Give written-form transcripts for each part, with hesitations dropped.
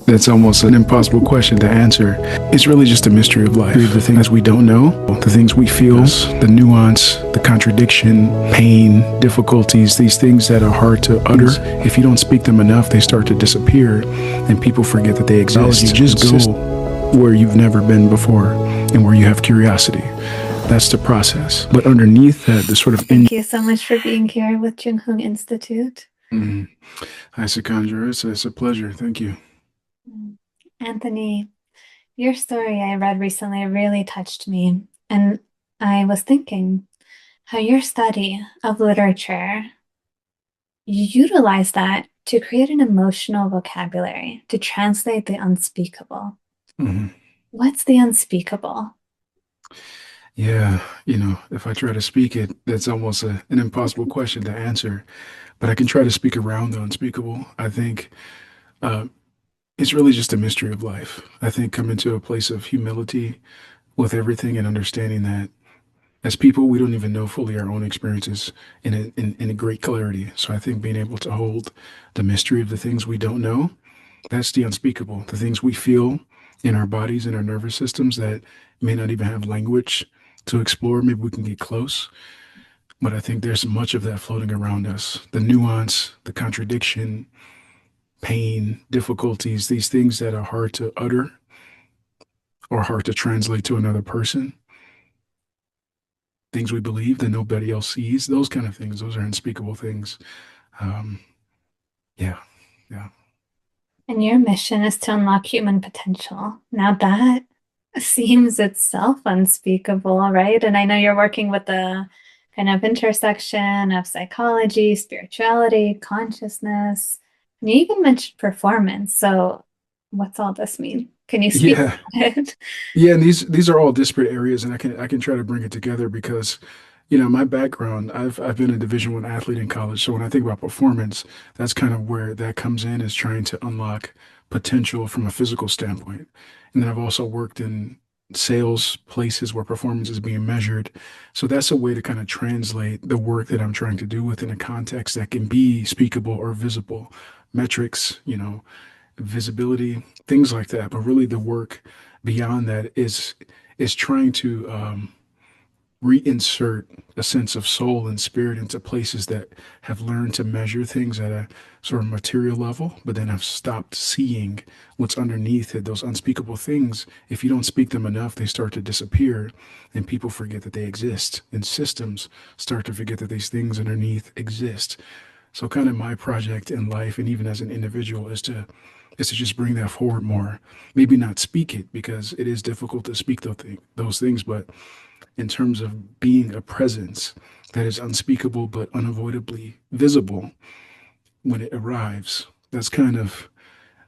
That's almost an impossible question to answer. It's really just a mystery of life. The things we don't know, the things we feel, the nuance, the contradiction, pain, difficulties, these things that are hard to utter. If you don't speak them enough, they start to disappear and people forget that they exist. You just go where you've never been before and where you have curiosity. That's the process. But underneath that, the sort of... Thank you so much for being here with Jung Hung Institute. Hi, Sikandra. It's a pleasure. Thank you. Anthony, your story I read recently really touched me, and I was thinking how your study of literature, you utilize that to create an emotional vocabulary, to translate the unspeakable. What's the unspeakable? Yeah, if I try to speak it, that's almost an impossible question to answer, but I can try to speak around the unspeakable. I think uh, it's really just a mystery of life. I think coming to a place of humility with everything and understanding that as people, we don't even know fully our own experiences in a great clarity. So I think being able to hold the mystery of the things we don't know, that's the unspeakable, the things we feel in our bodies and our nervous systems that may not even have language to explore. Maybe we can get close, but I think there's much of that floating around us. The nuance, the contradiction, pain, difficulties, these things that are hard to utter or hard to translate to another person, things we believe that nobody else sees, those kind of things, those are unspeakable things. Um, yeah, yeah. And your mission is to unlock human potential. Now that seems itself unspeakable, right? And I know you're working with the kind of intersection of psychology, spirituality, consciousness. And you even mentioned performance. So what's all this mean? Can you speak Yeah, about it? yeah, and these are all disparate areas, and I can try to bring it together because, my background, I've been a Division I athlete in college, so when I think about performance, that's kind of where that comes in, is trying to unlock potential from a physical standpoint. And then I've also worked in sales places where performance is being measured. So that's a way to kind of translate the work that I'm trying to do within a context that can be speakable or visible. Metrics, visibility, things like that. But really, the work beyond that is trying to reinsert a sense of soul and spirit into places that have learned to measure things at a sort of material level, but then have stopped seeing what's underneath it, those unspeakable things. If you don't speak them enough, they start to disappear, and people forget that they exist, and systems start to forget that these things underneath exist. So kind of my project in life and even as an individual is to just bring that forward more. Maybe not speak it because it is difficult to speak those things, but in terms of being a presence that is unspeakable but unavoidably visible when it arrives, that's kind of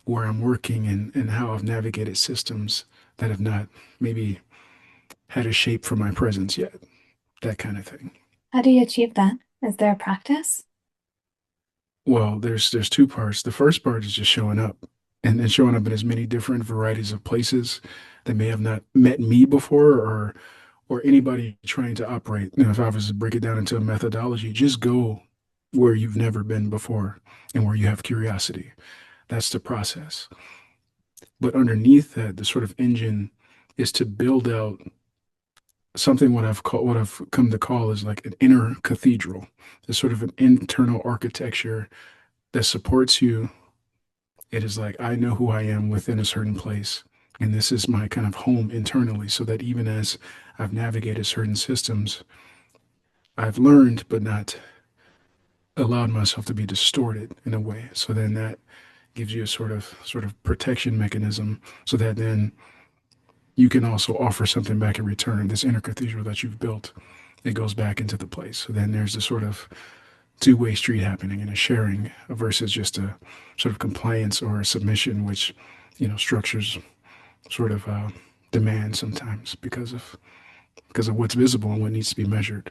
where I'm working and how I've navigated systems that have not maybe had a shape for my presence yet, that kind of thing. How do you achieve that? Is there a practice? Well, there's two parts. The first part is just showing up and then showing up in as many different varieties of places that may have not met me before or anybody trying to operate. If I was to break it down into a methodology, just go where you've never been before and where you have curiosity. That's the process. But underneath that, the sort of engine is to build out something what I've come to call is like an inner cathedral. It's sort of an internal architecture that supports you. It is like I know who I am within a certain place. And this is my kind of home internally, so that even as I've navigated certain systems, I've learned but not allowed myself to be distorted in a way. So then that gives you a sort of protection mechanism so that then you can also offer something back in return. This inner cathedral that you've built, it goes back into the place. So then there's this sort of two-way street happening and a sharing versus just a sort of compliance or a submission, which, structures sort of demand sometimes because of what's visible and what needs to be measured.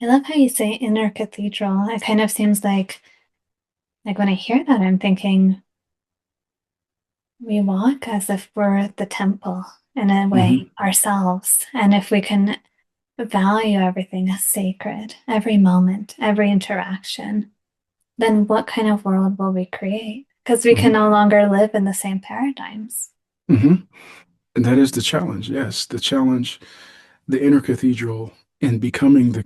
I love how you say inner cathedral. It kind of seems like when I hear that, I'm thinking we walk as if we're the temple in a way Hmm. ourselves. And if we can value everything as sacred, every moment, every interaction, then what kind of world will we create? because we can Hmm. no longer live in the same paradigms. Hmm. And that is the challenge. Yes, the challenge, the inner cathedral in becoming the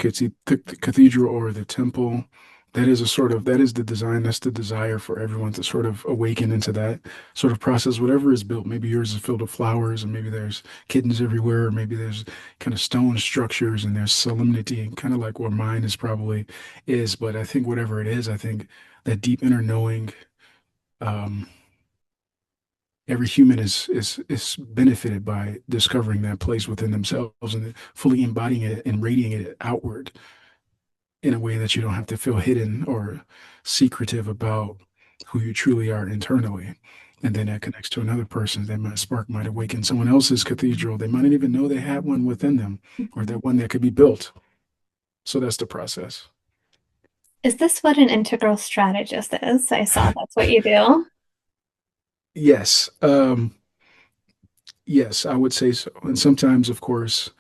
cathedral or the temple. That is a sort of, that is the design, that's the desire for everyone to sort of awaken into that sort of process. Whatever is built, maybe yours is filled with flowers, and maybe there's kittens everywhere, or maybe there's kind of stone structures and there's solemnity, kind of like where mine is probably is. But I think whatever it is, I think that deep inner knowing, um, every human is benefited by discovering that place within themselves and fully embodying it and radiating it outward in a way that you don't have to feel hidden or secretive about who you truly are internally. And then that connects to another person. That might spark might awaken someone else's cathedral. They might not even know they have one within them, or Mhm. that one that could be built. So that's the process. Is this what an integral strategist is? I saw that's what you do. Yes. Yes, I would say so. And sometimes, of course,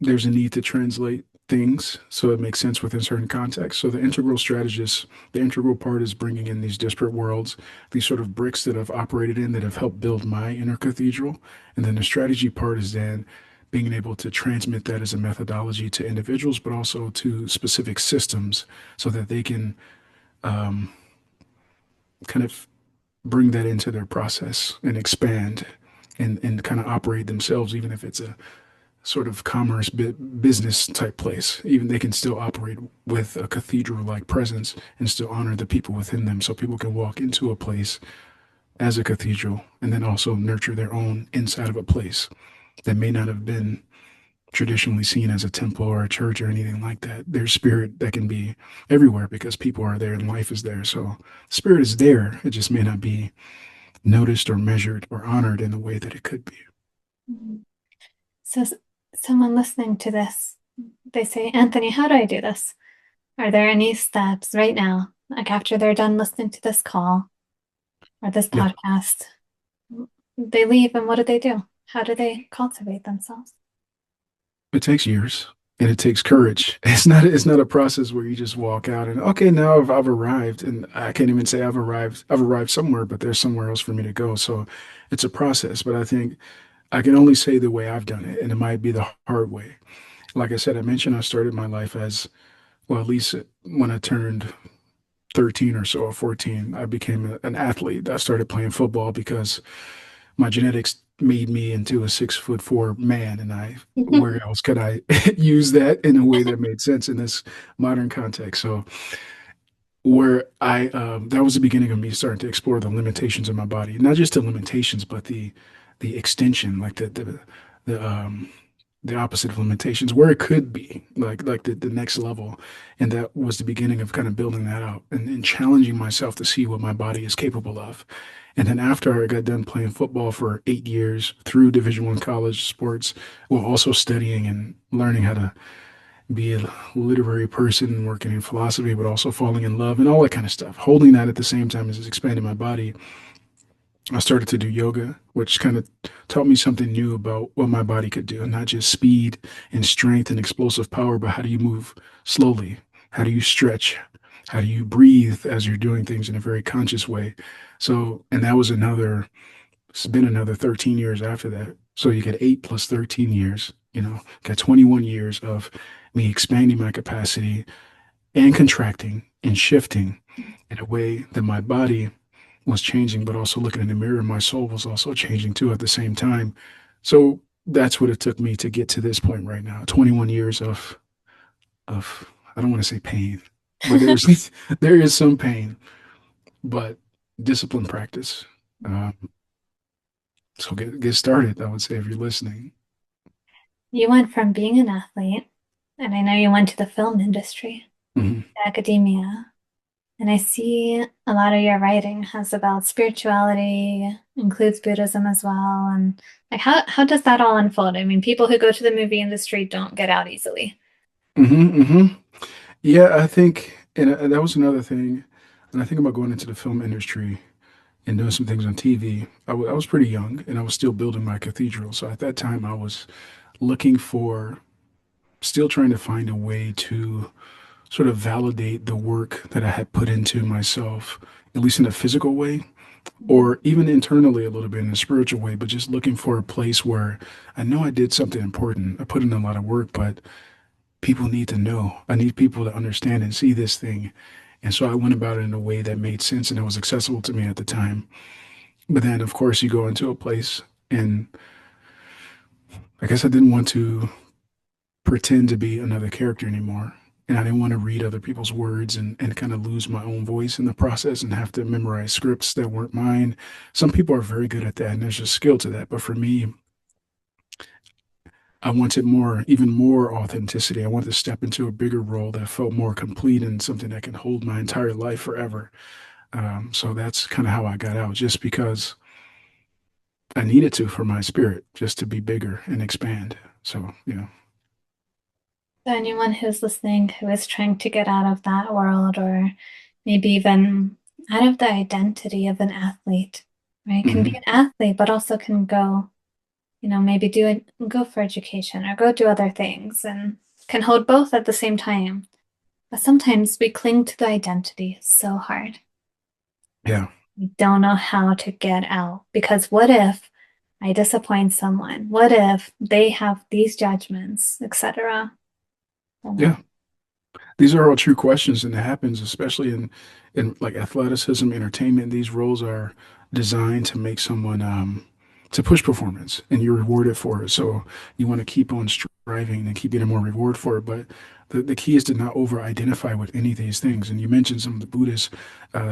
there's a need to translate things so it makes sense within certain contexts. So the integral strategist, the integral part is bringing in these disparate worlds, these sort of bricks that I've operated in that have helped build my inner cathedral. And then the strategy part is then being able to transmit that as a methodology to individuals, but also to specific systems so that they can um, kind of bring that into their process and expand and kind of operate themselves, even if it's a sort of commerce business type place. Even they can still operate with a cathedral like presence and still honor the people within them. So people can walk into a place as a cathedral and then also nurture their own inside of a place that may not have been traditionally seen as a temple or a church or anything like that. There's spirit that can be everywhere because people are there and life is there. So spirit is there. It just may not be noticed or measured or honored in the way that it could be. Mhm. So, someone listening to this, they say, Anthony, how do I do this? Are there any steps right now, like after they're done listening to this call or this Yeah. podcast? They leave, and what do they do? How do they cultivate themselves? It takes years and it takes courage. It's not a process where you just walk out and okay, now I've arrived and I can't even say I've arrived. I've arrived somewhere, but there's somewhere else for me to go. So it's a process, but I think I can only say the way I've done it, and it might be the hard way. Like I said, I mentioned I started my life as well, at least when I turned 13 or so or 14, I became an athlete. I started playing football because my genetics made me into a 6'4" man, and where else could I use that in a way that made sense in this modern context? So where that was the beginning of me starting to explore the limitations of my body, not just the limitations, but the extension, like the the opposite of limitations, where it could be, like the next level. And that was the beginning of kind of building that out and challenging myself to see what my body is capable of. And then after I got done playing football for 8 years through Division I college sports, while also studying and learning how to be a literary person, working in philosophy, but also falling in love and all that kind of stuff. Holding that at the same time as expanding my body, I started to do yoga, which kind of taught me something new about what my body could do, not just speed and strength and explosive power, but how do you move slowly? How do you stretch? How do you breathe as you're doing things in a very conscious way? So, and that was it's been another 13 years after that. So you get 8 plus 13 years, got 21 years of me expanding my capacity and contracting and shifting in a way that my body was changing, but also looking in the mirror, my soul was also changing too at the same time. So that's what it took me to get to this point right now. 21 years of I don't want to say pain, but there's there is some pain, but discipline practice. Um, so get started. I would say if you're listening. You went from being an athlete, and I know you went to the film industry, Mhm. academia, and I see a lot of your writing has about spirituality, includes Buddhism as well. And like how does that all unfold? I mean, people who go to the movie industry don't get out easily. Hmm. Yeah, I think, and that was another thing. And I think about going into the film industry and doing some things on TV. I was pretty young and I was still building my cathedral. So at that time, I was looking for, still trying to find a way to sort of validate the work that I had put into myself, at least in a physical way, or even internally a little bit in a spiritual way, but just looking for a place where I know I did something important. I put in a lot of work, but people need to know. I need people to understand and see this thing. And so I went about it in a way that made sense and it was accessible to me at the time. But then, of course, you go into a place, and I guess I didn't want to pretend to be another character anymore. And I didn't want to read other people's words and kind of lose my own voice in the process and have to memorize scripts that weren't mine. Some people are very good at that, and there's a skill to that. But for me, I wanted more, even more authenticity. I wanted to step into a bigger role that felt more complete and something that can hold my entire life forever. So that's kind of how I got out, just because I needed to for my spirit, just to be bigger and expand. So, yeah. So anyone who's listening who is trying to get out of that world or maybe even out of the identity of an athlete, right? Can be Hmm. an athlete, but also can go, maybe do it, go for education or go do other things and can hold both at the same time. But sometimes we cling to the identity so hard. Yeah. We don't know how to get out because what if I disappoint someone? What if they have these judgments, etc.? I don't Yeah. know. These are all true questions, and it happens, especially in like athleticism, entertainment. These roles are designed to make someone to push performance, and you're rewarded for it. So you want to keep on striving and keep getting more reward for it. But the key is to not over-identify with any of these things. And you mentioned some of the Buddhist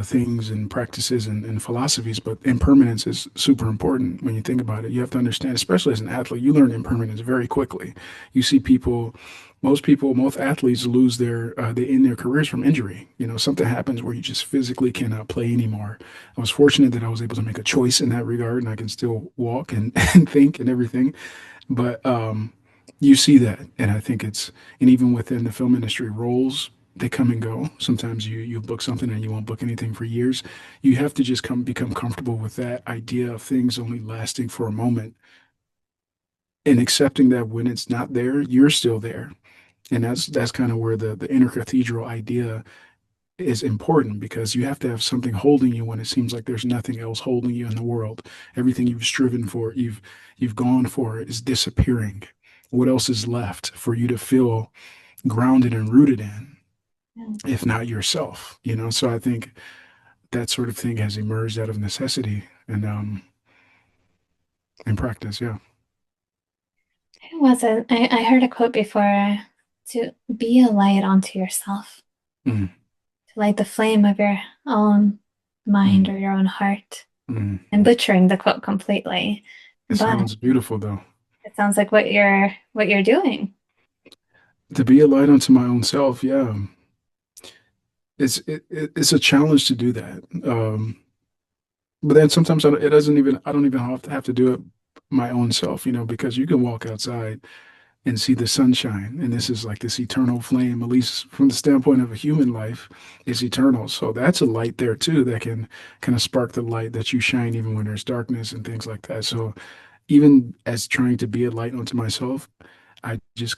things and practices and philosophies, but impermanence is super important when you think about it. You have to understand, especially as an athlete, you learn impermanence very quickly. You see people, most athletes lose they end their careers from injury. You know, something happens where you just physically cannot play anymore. I was fortunate that I was able to make a choice in that regard, and I can still walk and, and think and everything. But you see that, and I think and even within the film industry, roles they come and go. Sometimes you book something and you won't book anything for years. You have to just become comfortable with that idea of things only lasting for a moment, and accepting that when it's not there, you're still there. And that's kind of where the inner cathedral idea is important, because you have to have something holding you when it seems like there's nothing else holding you in the world. Everything you've striven for, you've gone for, is disappearing. What else is left for you to feel grounded and rooted in, Yeah. if not yourself? You know, so I think that sort of thing has emerged out of necessity and in practice. Yeah. Who was it? I heard a quote before to be a light onto yourself, Mm, to light the flame of your own mind mm, or your own heart. mm. I'm butchering the quote completely, It but sounds beautiful though. it sounds like what you're doing. To be a light unto my own self, yeah. It's a challenge to do that. But then sometimes I don't even have to do it my own self, you know, because you can walk outside and see the sunshine. And this is like this eternal flame, at least from the standpoint of a human life, is eternal. So that's a light there too that can kind of spark the light that you shine even when there's darkness and things like that. So even as trying to be a light unto myself, I just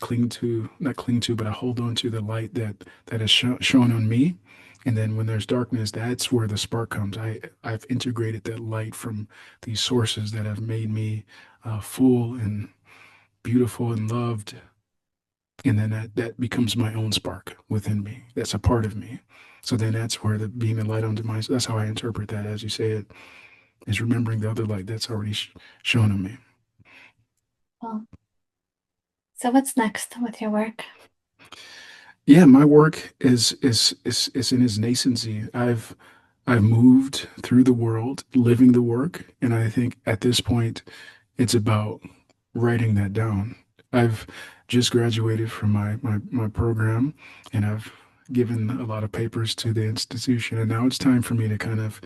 not cling to, but I hold on to the light that is shown on me. And then when there's darkness, that's where the spark comes. I've integrated that light from these sources that have made me full and beautiful and loved. And then that becomes my own spark within me. That's a part of me. So then that's where the being a light unto myself, that's how I interpret that, as you say it, is remembering the other light that's already shown on me. Well, so what's next with your work? Yeah, my work is in its nascency. I've moved through the world living the work, and I think at this point it's about writing that down. I've just graduated from my program, and I've given a lot of papers to the institution, and now it's time for me to kind of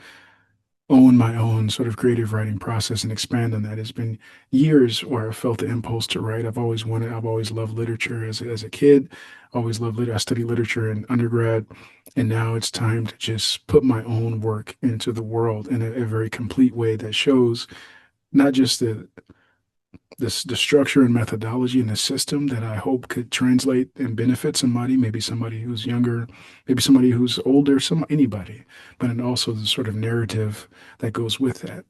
own my own sort of creative writing process and expand on that. It's been years where I felt the impulse to write. I've always loved literature as a kid, always loved lit. I studied literature in undergrad, and now it's time to just put my own work into the world in a very complete way that shows not just this the structure and methodology and the system that I hope could translate and benefit somebody, maybe somebody who's younger, maybe somebody who's older, some anybody, but and also the sort of narrative that goes with that.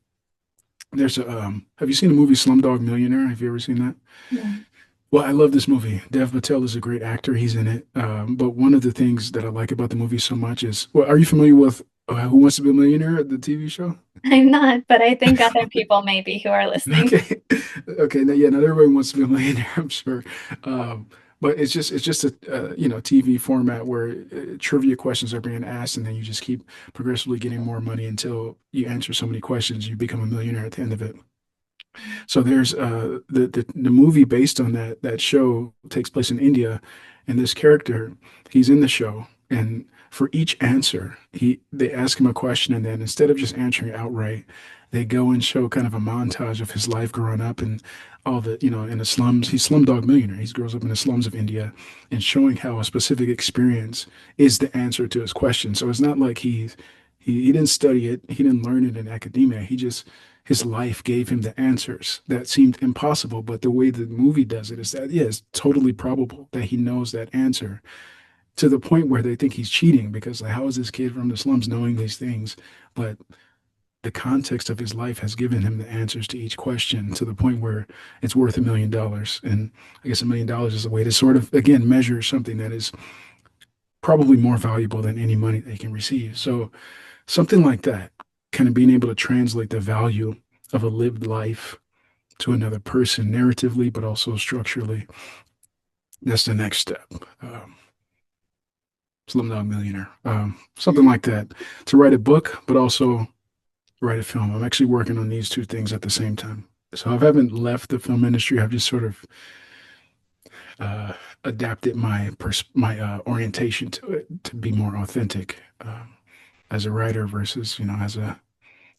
There's a have you seen the movie Slumdog Millionaire? Have you ever seen that? No. Well, I love this movie. Dev Patel is a great actor. He's in it. But one of the things that I like about the movie so much is, well, are you familiar with Who Wants to Be a Millionaire, the TV show? I'm not, but I think other people may be who are listening. Okay. Okay. Now, yeah, not everybody wants to be a millionaire, I'm sure. Um, but it's just a TV format where trivia questions are being asked, and then you just keep progressively getting more money until you answer so many questions, you become a millionaire at the end of it. So there's the movie based on that show takes place in India, and this character, he's in the show, and for each answer, they ask him a question, and then instead of just answering outright, they go and show kind of a montage of his life growing up and all the, in the slums. He's Slumdog Millionaire. He grows up in the slums of India, and showing how a specific experience is the answer to his question. So it's not like he didn't study it, he didn't learn it in academia. He just his life gave him the answers that seemed impossible. But the way the movie does it is that, yeah, it's totally probable that he knows that answer to the point where they think he's cheating because, like, how is this kid from the slums knowing these things? But the context of his life has given him the answers to each question to the point where it's worth $1 million. And I guess $1 million is a way to sort of, again, measure something that is probably more valuable than any money they can receive. So something like that, kind of being able to translate the value of a lived life to another person narratively, but also structurally. That's the next step. Slumdog Millionaire, something like that. To write a book, but also write a film. I'm actually working on these two things at the same time. So I haven't left the film industry. I've just sort of uh, adapted my orientation to it to be more authentic as a writer versus as a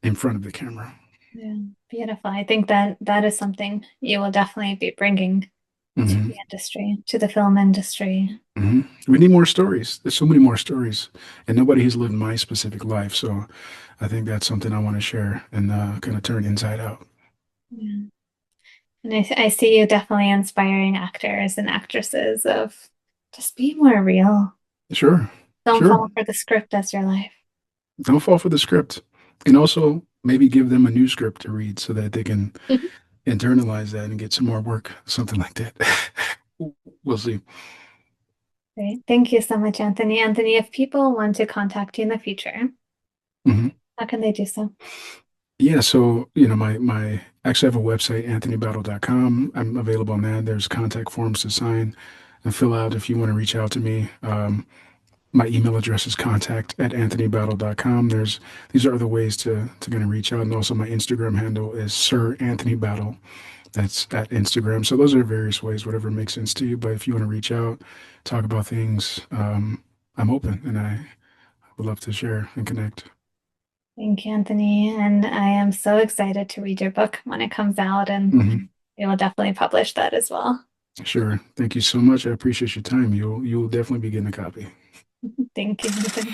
in front of the camera. Yeah, beautiful. I think that that is something you will definitely be bringing to the Hmm. industry, to the film industry. Hmm. We need more stories. There's so many more stories, and nobody has lived my specific life. So I think that's something I want to share and kind of turn inside out. Yeah. And I see you definitely inspiring actors and actresses of just be more real. Sure, Don't sure. fall for the script as your life. Don't fall for the script, and also maybe give them a new script to read so that they can internalize that and get some more work, something like that. We'll see. Great. Thank you so much, Anthony. Anthony, if people want to contact you in the future, Hmm. how can they do so? Yeah, so my actually have a website, anthonybattle.com. I'm available on that. There's contact forms to sign and fill out if you want to reach out to me. My email address is contact@anthonybattle.com. These are other ways to kind of reach out. And also my Instagram handle is Sir Anthony Battle. That's at Instagram. So those are various ways, whatever makes sense to you. But if you want to reach out, talk about things, I'm open and I would love to share and connect. Thank you, Anthony. And I am so excited to read your book when it comes out, and Hmm. we will definitely publish that as well. Sure. Thank you so much. I appreciate your time. You'll definitely be getting a copy. Thank you, Anthony.